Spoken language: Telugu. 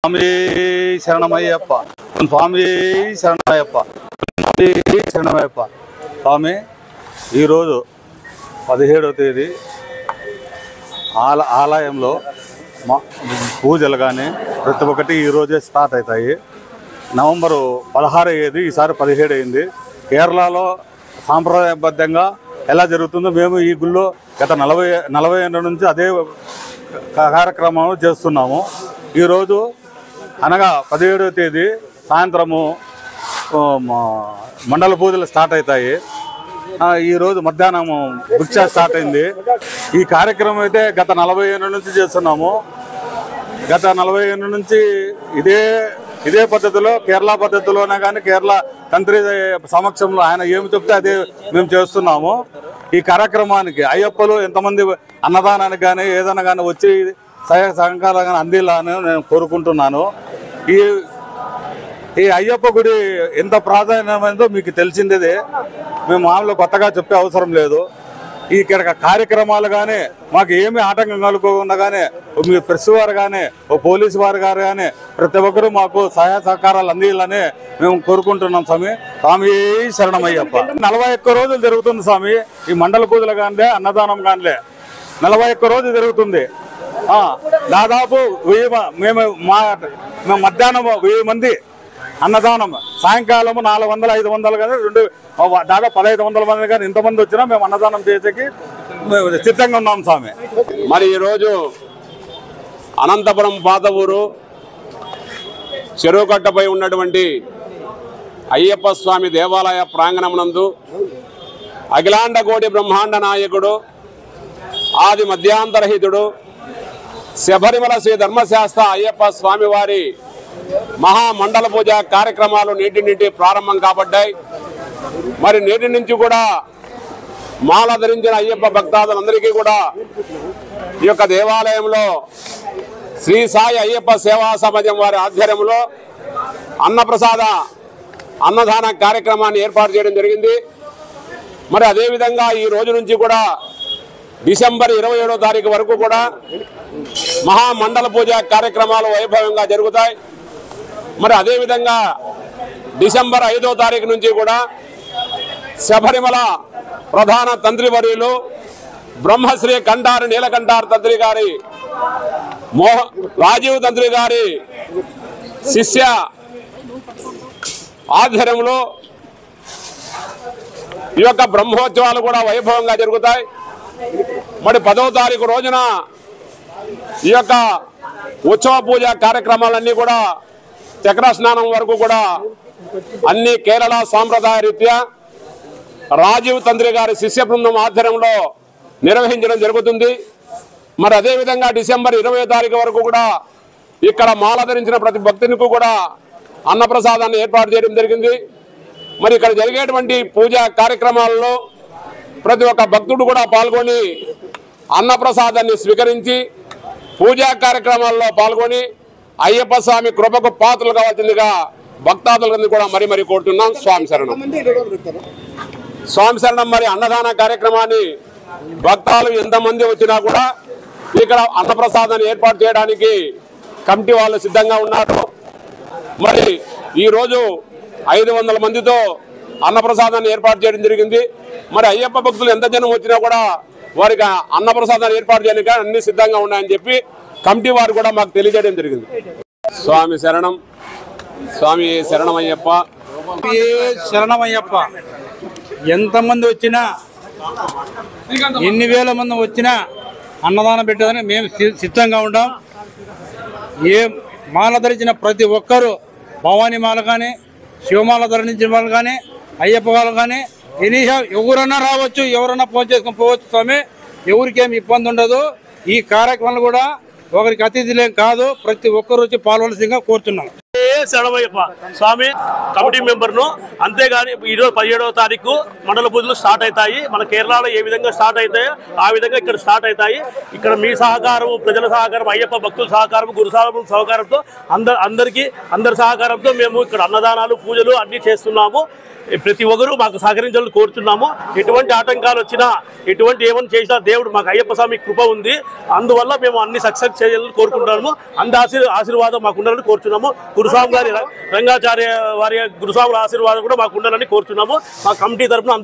స్వామి శరణమయ్యప్ప, స్వామి శరణమయ్యప్ప, స్వామి శరణమయ్యప్ప. స్వామి ఈరోజు 17వ తేదీ ఆలయంలో పూజలు కానీ ప్రతి ఒక్కటి ఈరోజే స్టార్ట్ అవుతాయి. నవంబరు 16 అయ్యేది, ఈసారి 17 అయింది. కేరళలో సాంప్రదాయబద్ధంగా ఎలా జరుగుతుందో మేము ఈ గుళ్ళో గత 40 ఏళ్ళ నుంచి అదే కార్యక్రమం చేస్తున్నాము. ఈరోజు అనగా 17వ తేదీ సాయంత్రము మండల పూజలు స్టార్ట్ అవుతాయి. ఈరోజు మధ్యాహ్నం భిక్ష స్టార్ట్ అయింది. ఈ కార్యక్రమం అయితే గత 40 ఏళ్ళ నుంచి చేస్తున్నాము. గత 40 ఏళ్ళ నుంచి ఇదే పద్ధతిలో, కేరళ పద్ధతిలోనే కానీ కేరళ తంత్రి సమక్షంలో ఆయన ఏమి చెప్తే అదే మేము చేస్తున్నాము. ఈ కార్యక్రమానికి అయ్యప్పలు ఎంతమంది అన్నదానానికి కానీ ఏదైనా కానీ వచ్చి సహకారం కానీ అందిలాని నేను కోరుకుంటున్నాను. ఈ అయ్యప్ప గుడి ఎంత ప్రాధాన్యమైనదో మీకు తెలిసిందే. మేము మామూలు కొత్తగా చెప్పే అవసరం లేదు. ఇక్కడ కార్యక్రమాలు కానీ మాకు ఏమి ఆటంకం కలుగకుండా కానీ మీ ప్రెస్ వారు కానీ పోలీసు వారు గారు కానీ ప్రతి ఒక్కరూ మాకు సహాయ సహకారాలు అందియాలని మేము కోరుకుంటున్నాం. స్వామి శరణమయ్యప్ప. 41 రోజులు జరుగుతుంది స్వామి. ఈ మండల పూజలు కానీ అన్నదానం కానీ 41 రోజులు జరుగుతుంది. దాదాపు 1000 మేము మధ్యాహ్నం 1000 మంది అన్నదానం, సాయంకాలం 400 500 కానీ దాదాపు 1500 మంది కానీ ఇంతమంది వచ్చినా మేము అన్నదానం చేసేకి సిద్ధంగా ఉన్నాం స్వామి. మరి ఈరోజు అనంతపురం పాత ఊరు చెరువుకట్టపై ఉన్నటువంటి అయ్యప్ప స్వామి దేవాలయ ప్రాంగణమునందు అఖిలాండకోటి బ్రహ్మాండ నాయకుడు, ఆది మధ్యాంతరహితుడు, శబరిమల శ్రీ ధర్మశాస్త్ర అయ్యప్ప స్వామి వారి మహామండల పూజ కార్యక్రమాలు నేటి నుండి ప్రారంభం కాబడ్డాయి. మరి నేటి నుంచి కూడా మాల ధరించిన అయ్యప్ప భక్తాదులందరికీ కూడా ఈ యొక్క దేవాలయంలో శ్రీ సాయి అయ్యప్ప సేవా సమాజం వారి ఆధ్వర్యంలో అన్నప్రసాద అన్నదాన కార్యక్రమాన్ని ఏర్పాటు చేయడం జరిగింది. మరి అదేవిధంగా ఈ రోజు నుంచి కూడా డిసెంబర్ 27వ తారీఖు వరకు కూడా మహామండల పూజ కార్యక్రమాలు వైభవంగా జరుగుతాయి. మరి అదేవిధంగా డిసెంబర్ 5వ తారీఖు నుంచి కూడా శబరిమల ప్రధాన తంత్రివర్యులు బ్రహ్మశ్రీ కంఠారి నీలకంఠారి తంత్రి గారి రాజీవ్ తంత్రి గారి శిష్య ఆధ్వర్యంలో ఈ యొక్క బ్రహ్మోత్సవాలు కూడా వైభవంగా జరుగుతాయి. మరి 10వ తారీఖు రోజున ఈ యొక్క ఉత్సవ పూజ కార్యక్రమాలన్నీ కూడా చక్ర స్నానం వరకు కూడా అన్ని కేరళ సాంప్రదాయ రీత్యా రాజీవ్ తంత్రి గారి శిష్య బృందం ఆధ్వర్యంలో నిర్వహించడం జరుగుతుంది. మరి అదేవిధంగా డిసెంబర్ 20వ తారీఖు వరకు కూడా ఇక్కడ మాల ధరించిన ప్రతి భక్తునికి కూడా అన్నప్రసాదాన్ని ఏర్పాటు చేయడం జరిగింది. మరి ఇక్కడ జరిగేటువంటి పూజా కార్యక్రమాలలో ప్రతి ఒక్క భక్తుడు కూడా పాల్గొని అన్నప్రసాదాన్ని స్వీకరించి పూజా కార్యక్రమాల్లో పాల్గొని అయ్యప్ప స్వామి కృపకు పాత్రలు కావాల్సిందిగా భక్తాదులందరూ కూడా మరీ కోరుతున్నాం. స్వామి శరణం. స్వామి శరణం. మరి అన్నదాన కార్యక్రమాన్ని భక్తాలు ఎంతమంది వచ్చినా కూడా ఇక్కడ అన్నప్రసాదాన్ని ఏర్పాటు చేయడానికి కమిటీ వాళ్ళు సిద్ధంగా ఉన్నారు. మరి ఈరోజు 500 మందితో అన్నప్రసాదాన్ని ఏర్పాటు చేయడం జరిగింది. మరి అయ్యప్ప భక్తులు ఎంత జనం వచ్చినా కూడా వారికి అన్నప్రసాదాన్ని ఏర్పాటు చేయడానికి అన్ని సిద్ధంగా ఉన్నాయని చెప్పి కమిటీ వారు కూడా మాకు తెలియజేయడం జరిగింది. స్వామి శరణం. స్వామి శరణమయ్యప్ప. శరణమయ్యప్ప. ఎంతమంది వచ్చినా, ఎన్ని వేల మంది వచ్చినా అన్నదానం పెట్టేదని మేము సిద్ధంగా ఉంటాం. ఏ మాల ధరించిన ప్రతి ఒక్కరూ, భవానీ మాల కానీ, శివమాల ధరించిన వాళ్ళు కానీ, అయ్యప్ప వాళ్ళు కానీ, ఎవరన్నా రావచ్చు, ఎవరన్నా ఫోన్ చేసుకొని పోవచ్చు స్వామి. ఎవరికేమి ఇబ్బంది ఉండదు. ఈ కార్యక్రమాలు కూడా ఒకరికి అతిథులేం కాదు, ప్రతి ఒక్కరు వచ్చి పాల్గొనవలసిందిగా కోరుతున్నాం. శరణమయ్యప్ప స్వామి కమిటీ మెంబర్ను. అంతేగాని ఈరోజు 17వ తారీఖు మండల పూజలు స్టార్ట్ అవుతాయి. మన కేరళలో ఏ విధంగా స్టార్ట్ అవుతాయో ఆ విధంగా ఇక్కడ స్టార్ట్ అవుతాయి. ఇక్కడ మీ సహకారం, ప్రజల సహకారం, అయ్యప్ప భక్తుల సహకారం, గురు సహకారంతో అందరి సహకారంతో మేము ఇక్కడ అన్నదానాలు, పూజలు అన్ని చేస్తున్నాము. ప్రతి ఒక్కరూ మాకు సహకరించాలని కోరుతున్నాము. ఎటువంటి ఆటంకాలు వచ్చినా, ఎటువంటి ఏమైనా చేసినా దేవుడు మాకు అయ్యప్ప స్వామి కృప ఉంది. అందువల్ల మేము అన్ని సక్సెస్ చేయాలని కోరుకుంటున్నాము. ఆశీర్వాదం మాకు ఉండాలని కోరుతున్నాము. గురుస్వామి గారి రంగాచార్య వారి గురుస్వాముల ఆశీర్వాదం కూడా మాకు ఉండాలని కోరుతున్నాము. మా కమిటీ తరఫున